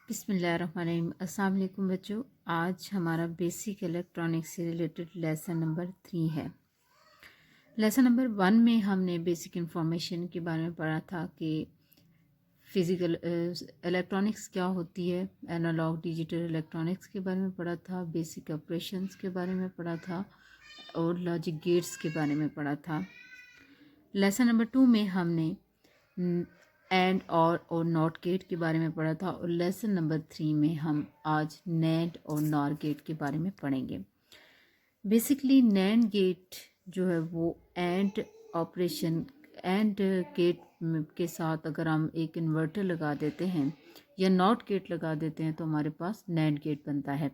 बिस्मिल्लाहिर्रहमानिर्रहीम। अस्सलाम वालेकुम बच्चों, आज हमारा बेसिक इलेक्ट्रॉनिक्स से रिलेटेड लेसन नंबर 3 है। लेसन नंबर 1 में हमने बेसिक इंफॉर्मेशन के बारे में पढ़ा था कि फिज़िकल इलेक्ट्रॉनिक्स क्या होती है, एनालॉग डिजिटल इलेक्ट्रॉनिक्स के बारे में पढ़ा था, बेसिक ऑपरेशंस के बारे में पढ़ा था और लॉजिक गेट्स के बारे में पढ़ा था। लेसन नंबर 2 में हमने एंड और नॉट गेट के बारे में पढ़ा था और लेसन नंबर 3 में हम आज नैंड और नॉर गेट के बारे में पढ़ेंगे। बेसिकली नैंड गेट जो है वो एंड ऑपरेशन एंड गेट के साथ अगर हम एक इन्वर्टर लगा देते हैं या नॉट गेट लगा देते हैं तो हमारे पास नैंड गेट बनता है।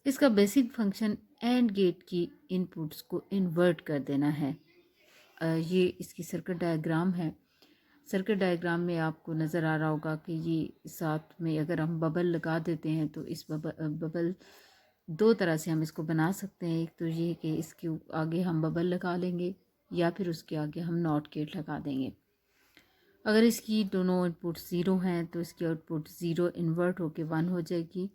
इसका बेसिक फंक्शन एंड गेट की इनपुट्स को इन्वर्ट कर देना है। ये इसकी सर्किट डायग्राम है। सर्किट डायग्राम में आपको नज़र आ रहा होगा कि ये साथ में अगर हम बबल लगा देते हैं तो इस बबल दो तरह से हम इसको बना सकते हैं। एक तो ये कि इसके आगे हम बबल लगा लेंगे या फिर उसके आगे हम नॉट गेट लगा देंगे। अगर इसकी दोनों इनपुट ज़ीरो हैं तो इसकी आउटपुट ज़ीरो इन्वर्ट होके 1 हो जाएगी।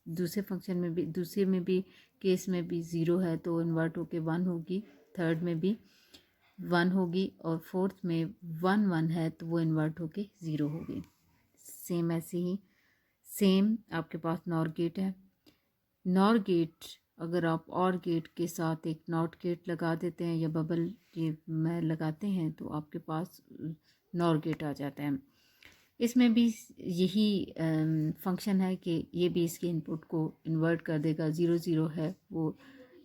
दूसरे में भी केस में भी ज़ीरो है तो इन्वर्ट होके 1 होगी, थर्ड में भी 1 होगी और फोर्थ में 1 है तो वो इन्वर्ट होके 0 होगी। सेम ऐसे ही सेम आपके पास नॉर गेट है। नॉर गेट अगर आप और गेट के साथ एक नॉट गेट लगा देते हैं या बबल ये में लगाते हैं तो आपके पास नॉर गेट आ जाता है। इसमें भी यही फंक्शन है कि ये भी इसके इनपुट को इन्वर्ट कर देगा। 0 0 है वो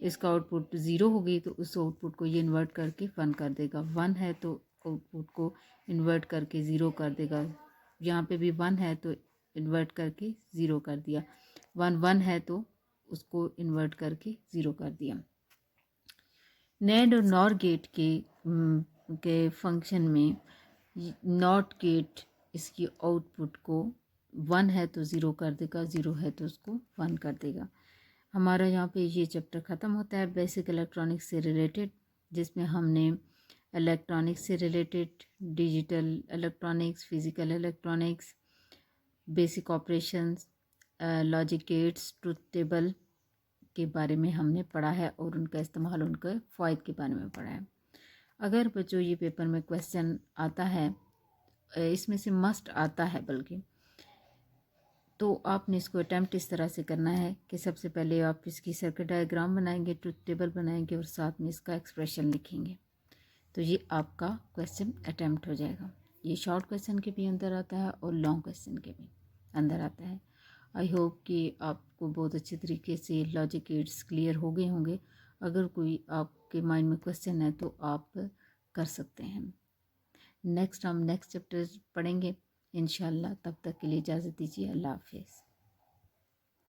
इसका आउटपुट 0 होगी तो उस आउटपुट को ये इन्वर्ट करके 1 कर देगा। 1 है तो आउटपुट को इन्वर्ट करके 0 कर देगा। यहाँ पे भी 1 है तो इन्वर्ट करके 0 कर दिया। 1 है तो उसको इन्वर्ट करके 0 कर दिया। नैंड और नॉर गेट के फंक्शन में नॉट गेट इसकी आउटपुट को 1 है तो 0 कर देगा, 0 है तो उसको 1 कर देगा। हमारा यहाँ पे ये चैप्टर ख़त्म होता है बेसिक इलेक्ट्रॉनिक्स से रिलेटेड, जिसमें हमने इलेक्ट्रॉनिक्स से related digital electronics, physical electronics, basic operations, logic gates, truth table के बारे में हमने पढ़ा है और उनका इस्तेमाल, उनके फ़ायदे के बारे में पढ़ा है। अगर बच्चों ये पेपर में क्वेश्चन आता है, इसमें से मस्ट आता है बल्कि, तो आपने इसको अटैम्प्ट इस तरह से करना है कि सबसे पहले आप इसकी सर्किट डायग्राम बनाएंगे, ट्रुथ टेबल बनाएंगे और साथ में इसका एक्सप्रेशन लिखेंगे। तो ये आपका क्वेश्चन अटैम्प्ट हो जाएगा। ये शॉर्ट क्वेश्चन के भी अंदर आता है और लॉन्ग क्वेश्चन के भी अंदर आता है। आई होप कि आपको बहुत अच्छे तरीके से लॉजिक गेट्स क्लियर हो गए होंगे। अगर कोई आपके माइंड में क्वेश्चन है तो आप कर सकते हैं। हम नेक्स्ट चैप्टर पढ़ेंगे इंशाल्लाह। तब तक के लिए इजाज़त दीजिए। अल्लाह हाफिज़।